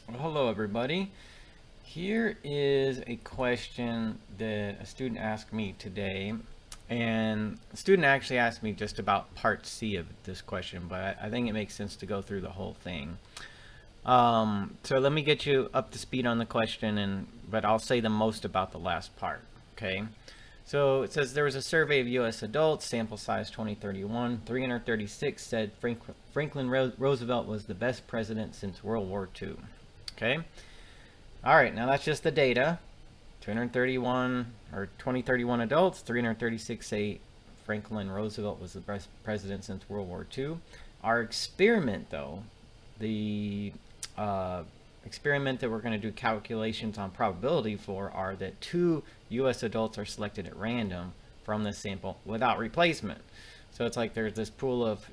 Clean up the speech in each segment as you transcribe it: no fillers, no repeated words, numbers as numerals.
Well, hello everybody. Here is a question that a student asked me today. And the student actually asked me just about part C of this question, but I think it makes sense to go through the whole thing. So let me get you up to speed on the question, but I'll say the most about the last part, okay? So it says there was a survey of U.S. adults, sample size 2031. 336 said Franklin Roosevelt was the best president since World War II. Okay? All right, now that's just the data. 231 or 2031 adults, 336 say Franklin Roosevelt was the best president since World War II. Our experiment, though, the experiment that we're going to do calculations on probability for are that 2 U.S. adults are selected at random from this sample without replacement. So it's like there's this pool of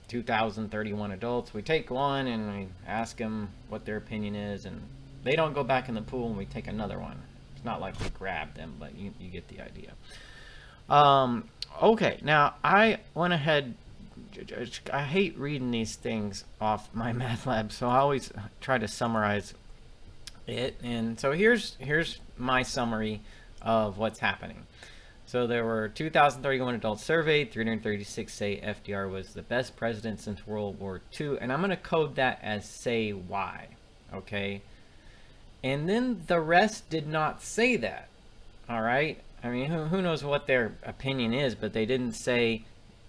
2,031 adults. We take one and we ask them what their opinion is, and they don't go back in the pool, and we take another one. It's not like we grab them, but you get the idea. Okay, now I went ahead. I hate reading these things off my math lab, so I always try to summarize it. And so here's my summary of what's happening. So there were 2,031 adults surveyed, 336 say FDR was the best president since World War II, and I'm going to code that as say why, okay? And then the rest did not say that, all right? I mean, who knows what their opinion is, but they didn't say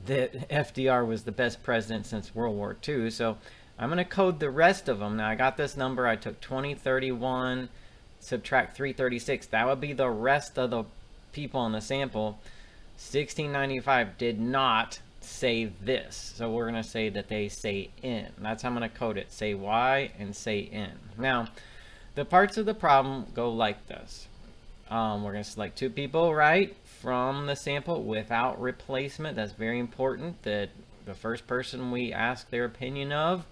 that FDR was the best president since World War II, so I'm going to code the rest of them. Now, I got this number. I took 2031, subtract 336. That would be the rest of the people in the sample. 1695 did not say this, so we're going to say that they say in. That's how I'm going to code it. Say y and say in. Now, the parts of the problem go like this. We're going to select 2 people, right, from the sample without replacement. That's very important that the first person we ask their opinion of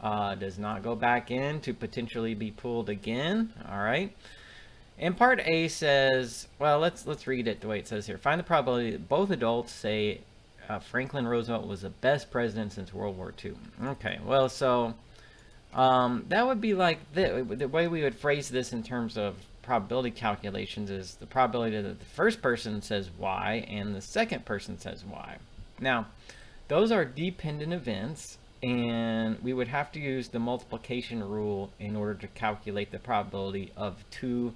does not go back in to potentially be pulled again. All right. And part A says, well, let's read it the way it says here. Find the probability that both adults say Franklin Roosevelt was the best president since World War II. Okay, well, so that would be like the way we would phrase this in terms of probability calculations is the probability that the first person says Y and the second person says Y. Now, those are dependent events, and we would have to use the multiplication rule in order to calculate the probability of 2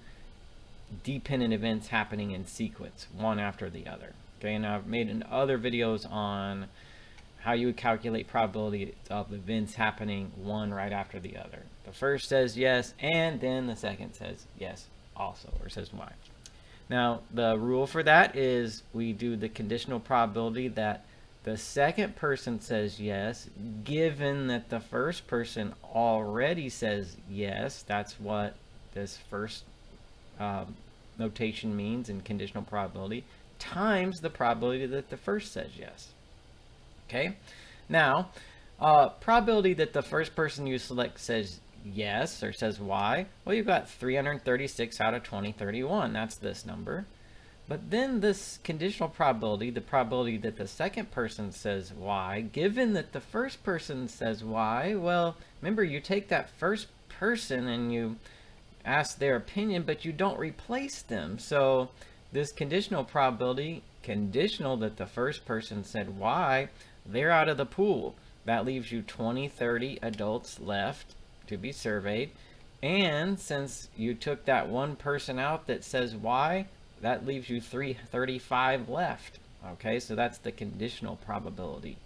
dependent events happening in sequence, one after the other. Okay, and I've made other videos on how you would calculate probability of events happening one right after the other. The first says yes, and then the second says yes also, or says Y. Now, the rule for that is we do the conditional probability that the second person says yes, given that the first person already says yes. That's what this first notation means in conditional probability, times the probability that the first says yes. Okay, now probability that the first person you select says yes or says Y, well, you've got 336 out of 2031. That's this number. But then this conditional probability, the probability that the second person says Y, given that the first person says Y, well, remember, you take that first person and you ask their opinion, but you don't replace them. So this conditional probability, conditional that the first person said Y, they're out of the pool. That leaves you 2030 adults left to be surveyed. And since you took that one person out that says Y, that leaves you 335 left. Okay, so that's the conditional probability.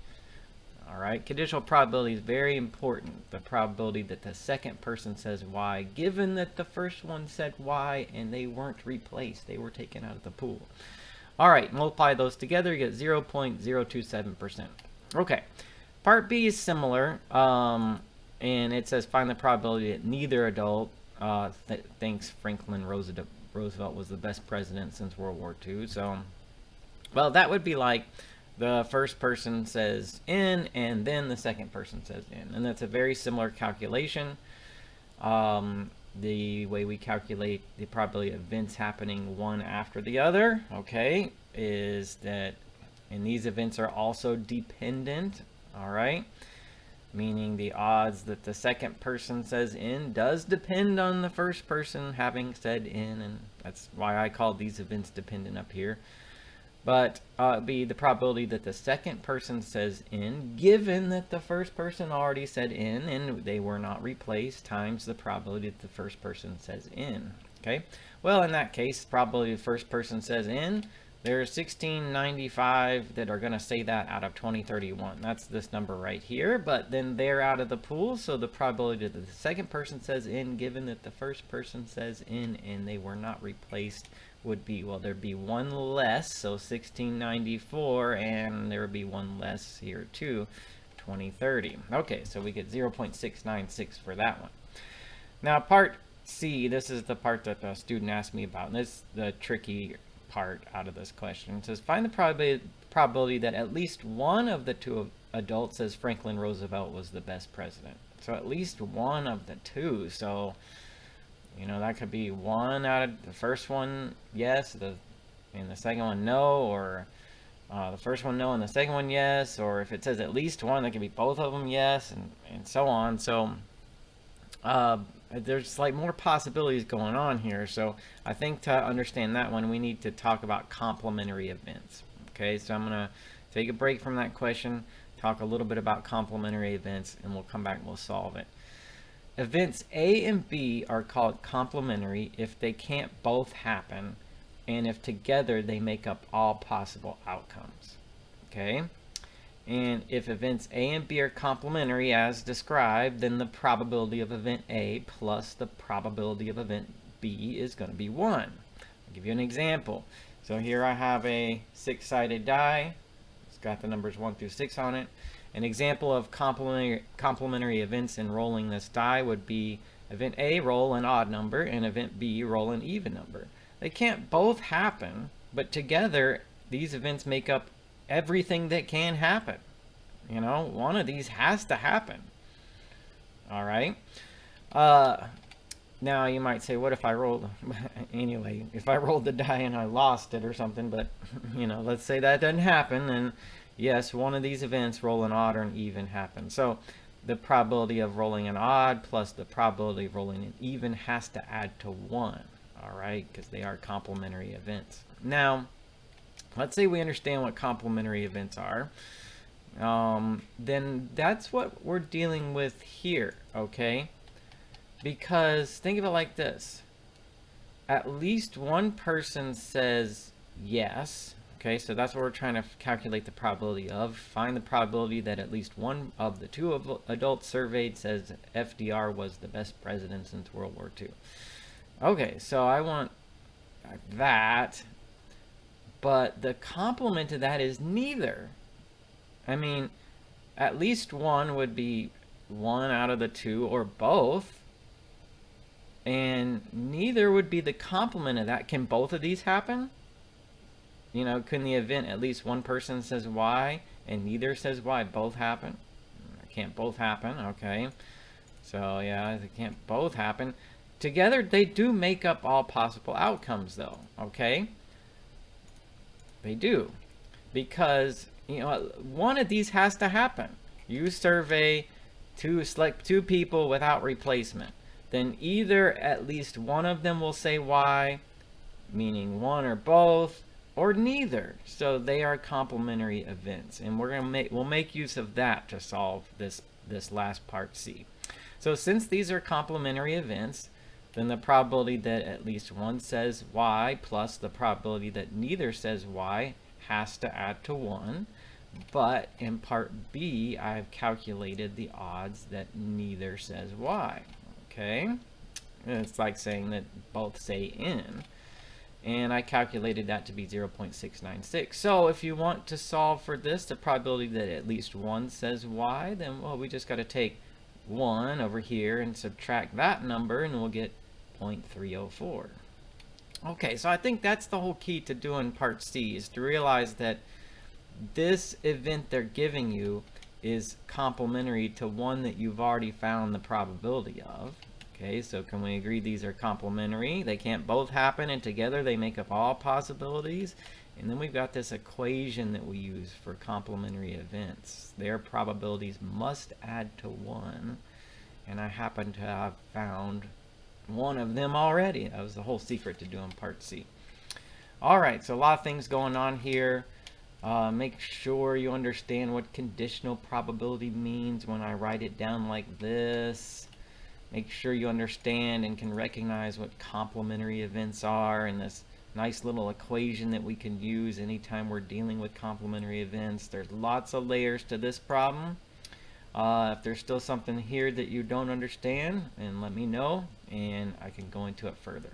All right, conditional probability is very important. The probability that the second person says Y, given that the first one said Y and they weren't replaced, they were taken out of the pool. All right, multiply those together, you get 0.027%. Okay, part B is similar, and it says find the probability that neither adult thinks Franklin Roosevelt was the best president since World War II. So, well, that would be like the first person says in, and then the second person says in. And that's a very similar calculation. The way we calculate the probability of events happening one after the other, okay, is that, and these events are also dependent, all right? meaning the odds that the second person says in does depend on the first person having said in, and that's why I call these events dependent up here. But it'd be the probability that the second person says in, given that the first person already said in and they were not replaced, times the probability that the first person says in. Okay, well, in that case, probability the first person says in, there's 1695 that are going to say that out of 2031. That's this number right here, but then they're out of the pool, so the probability that the second person says in, given that the first person says in and they were not replaced, would be, well, there'd be one less, so 1694, and there would be one less here too, 2030. Okay, so we get 0.696 for that one. Now, part C, this is the part that the student asked me about, and this is the tricky part out of this question. It says, find the probability that at least one of the two adults says Franklin Roosevelt was the best president. So at least one of the two, so you know, that could be one out of the first one, yes, and the second one, no, or the first one, no, and the second one, yes, or if it says at least one, that could be both of them, yes, and so on. So there's like more possibilities going on here. So I think to understand that one, we need to talk about complementary events. Okay, so I'm going to take a break from that question, talk a little bit about complementary events, and we'll come back and we'll solve it. Events A and B are called complementary if they can't both happen and if together they make up all possible outcomes. Okay? And if events A and B are complementary as described, then the probability of event A plus the probability of event B is going to be 1. I'll give you an example. So here I have a 6-sided die. It's got the numbers 1 through 6 on it. An example of complementary events in rolling this die would be event A, roll an odd number, and event B, roll an even number. They can't both happen, but together these events make up everything that can happen. You know, one of these has to happen. All right. Now you might say, what if I rolled, anyway, if I rolled the die and I lost it or something, but, you know, let's say that doesn't happen, and yes, one of these events, roll an odd or an even, happens. So the probability of rolling an odd plus the probability of rolling an even has to add to 1, all right, because they are complementary events. Now, let's say we understand what complementary events are. Then that's what we're dealing with here, okay? Because think of it like this. At least one person says yes. Okay, so that's what we're trying to calculate the probability of. Find the probability that at least one of the two adults surveyed says FDR was the best president since World War II. Okay, so I want that, but the complement to that is neither. I mean, at least one would be one out of the two or both, and neither would be the complement of that. Can both of these happen? You know, can the event at least one person says Y and neither says Y both happen? Can't both happen, okay. So yeah, they can't both happen. Together they do make up all possible outcomes though, okay? They do. Because, you know, one of these has to happen. You survey select two people without replacement. Then either at least one of them will say Y, meaning one or both, or neither. So they are complementary events, and we'll make use of that to solve this last part C. So since these are complementary events, then the probability that at least one says Y plus the probability that neither says Y has to add to 1. But in part B, I've calculated the odds that neither says Y. Okay? And it's like saying that both say in. And I calculated that to be 0.696. So if you want to solve for this, the probability that at least one says Y, then, well, we just got to take 1 over here and subtract that number, and we'll get 0.304. Okay, so I think that's the whole key to doing part C, is to realize that this event they're giving you is complementary to one that you've already found the probability of. Okay, so can we agree these are complementary? They can't both happen, and together they make up all possibilities. And then we've got this equation that we use for complementary events. Their probabilities must add to 1. And I happen to have found one of them already. That was the whole secret to doing part C. All right, so a lot of things going on here. Make sure you understand what conditional probability means when I write it down like this. Make sure you understand and can recognize what complementary events are and this nice little equation that we can use anytime we're dealing with complementary events. There's lots of layers to this problem. If there's still something here that you don't understand, and let me know and I can go into it further.